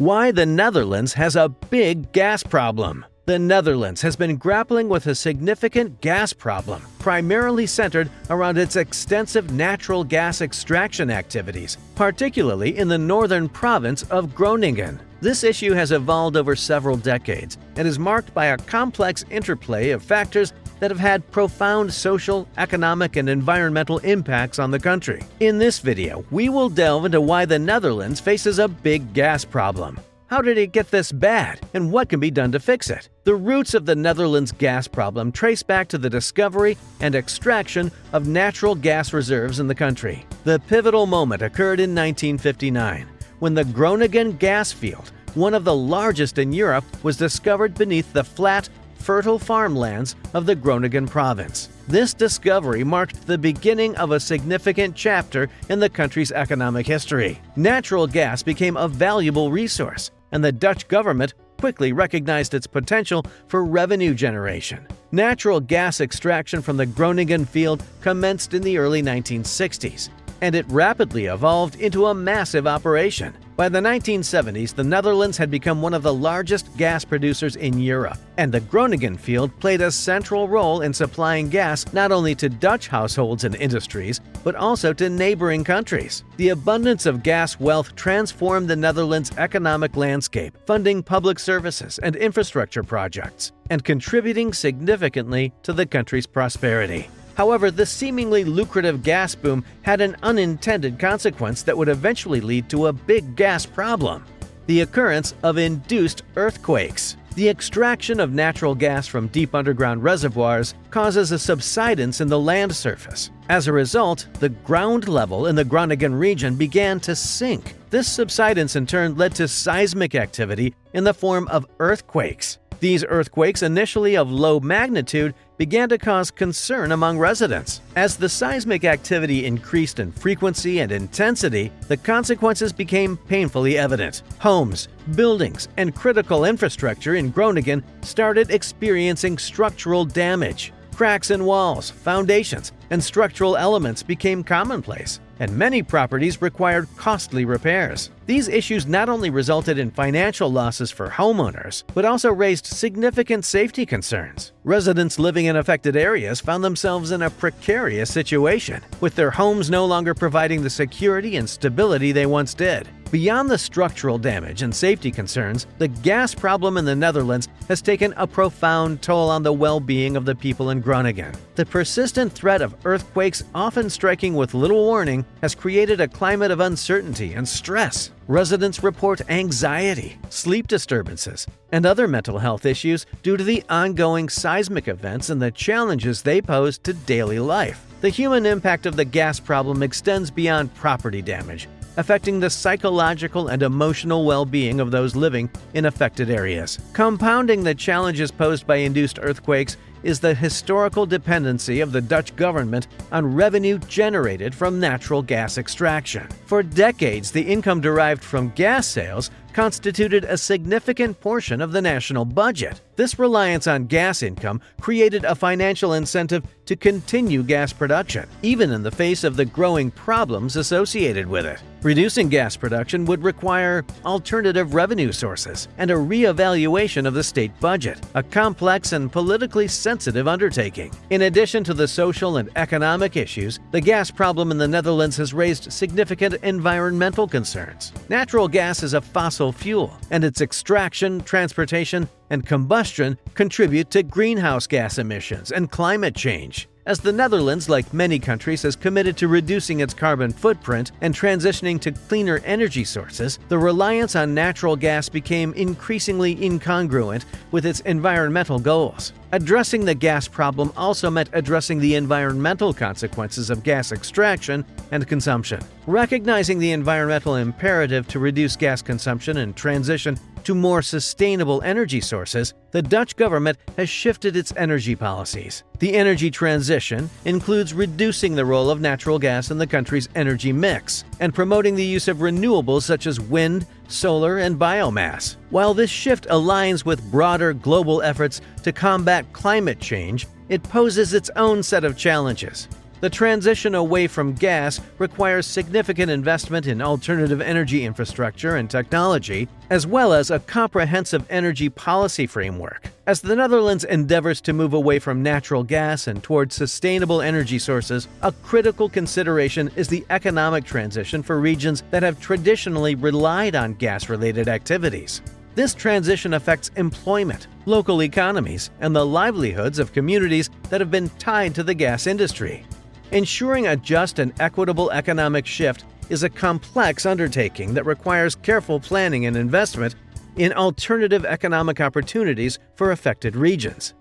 Why the Netherlands has a big gas problem. The Netherlands has been grappling with a significant gas problem, primarily centered around its extensive natural gas extraction activities, particularly in the northern province of Groningen. This issue has evolved over several decades and is marked by a complex interplay of factors that have had profound social, economic, and environmental impacts on the country. In this video, we will delve into why the Netherlands faces a big gas problem. How did it get this bad, and what can be done to fix it? The roots of the Netherlands gas problem trace back to the discovery and extraction of natural gas reserves in the country. The pivotal moment occurred in 1959, when the Groningen gas field, one of the largest in Europe, was discovered beneath the flat, fertile farmlands of the Groningen province. This discovery marked the beginning of a significant chapter in the country's economic history. Natural gas became a valuable resource, and the Dutch government quickly recognized its potential for revenue generation. Natural gas extraction from the Groningen field commenced in the early 1960s, and it rapidly evolved into a massive operation. By the 1970s, the Netherlands had become one of the largest gas producers in Europe, and the Groningen field played a central role in supplying gas not only to Dutch households and industries, but also to neighboring countries. The abundance of gas wealth transformed the Netherlands' economic landscape, funding public services and infrastructure projects, and contributing significantly to the country's prosperity. However, the seemingly lucrative gas boom had an unintended consequence that would eventually lead to a big gas problem: the occurrence of induced earthquakes. The extraction of natural gas from deep underground reservoirs causes a subsidence in the land surface. As a result, the ground level in the Groningen region began to sink. This subsidence in turn led to seismic activity in the form of earthquakes. These earthquakes, initially of low magnitude, began to cause concern among residents. As the seismic activity increased in frequency and intensity, the consequences became painfully evident. Homes, buildings, and critical infrastructure in Groningen started experiencing structural damage. Cracks in walls, foundations, and structural elements became commonplace, and many properties required costly repairs. These issues not only resulted in financial losses for homeowners, but also raised significant safety concerns. Residents living in affected areas found themselves in a precarious situation, with their homes no longer providing the security and stability they once did. Beyond the structural damage and safety concerns, the gas problem in the Netherlands has taken a profound toll on the well-being of the people in Groningen. The persistent threat of earthquakes, often striking with little warning, has created a climate of uncertainty and stress. Residents report anxiety, sleep disturbances, and other mental health issues due to the ongoing seismic events and the challenges they pose to daily life. The human impact of the gas problem extends beyond property damage, affecting the psychological and emotional well-being of those living in affected areas. Compounding the challenges posed by induced earthquakes is the historical dependency of the Dutch government on revenue generated from natural gas extraction. For decades, the income derived from gas sales constituted a significant portion of the national budget. This reliance on gas income created a financial incentive to continue gas production, even in the face of the growing problems associated with it. Reducing gas production would require alternative revenue sources and a re-evaluation of the state budget, a complex and politically sensitive undertaking. In addition to the social and economic issues, the gas problem in the Netherlands has raised significant environmental concerns. Natural gas is a fossil fuel, and its extraction, transportation, and combustion contribute to greenhouse gas emissions and climate change. As the Netherlands, like many countries, has committed to reducing its carbon footprint and transitioning to cleaner energy sources, the reliance on natural gas became increasingly incongruent with its environmental goals. Addressing the gas problem also meant addressing the environmental consequences of gas extraction and consumption. Recognizing the environmental imperative to reduce gas consumption and transition to more sustainable energy sources, the Dutch government has shifted its energy policies. The energy transition includes reducing the role of natural gas in the country's energy mix and promoting the use of renewables such as wind, solar, and biomass. While this shift aligns with broader global efforts to combat climate change, it poses its own set of challenges. The transition away from gas requires significant investment in alternative energy infrastructure and technology, as well as a comprehensive energy policy framework. As the Netherlands endeavors to move away from natural gas and towards sustainable energy sources, a critical consideration is the economic transition for regions that have traditionally relied on gas-related activities. This transition affects employment, local economies, and the livelihoods of communities that have been tied to the gas industry. Ensuring a just and equitable economic shift is a complex undertaking that requires careful planning and investment in alternative economic opportunities for affected regions.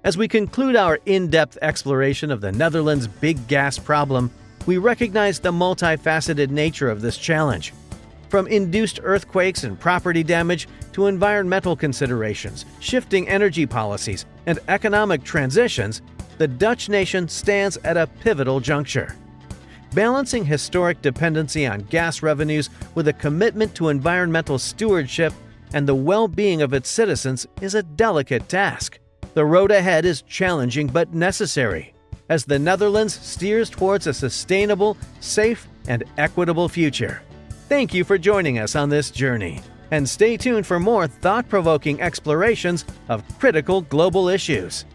As we conclude our in-depth exploration of the Netherlands' big gas problem, we recognize the multifaceted nature of this challenge. From induced earthquakes and property damage to environmental considerations, shifting energy policies, and economic transitions, the Dutch nation stands at a pivotal juncture. Balancing historic dependency on gas revenues with a commitment to environmental stewardship and the well-being of its citizens is a delicate task. The road ahead is challenging but necessary, as the Netherlands steers towards a sustainable, safe, and equitable future. Thank you for joining us on this journey, and stay tuned for more thought-provoking explorations of critical global issues.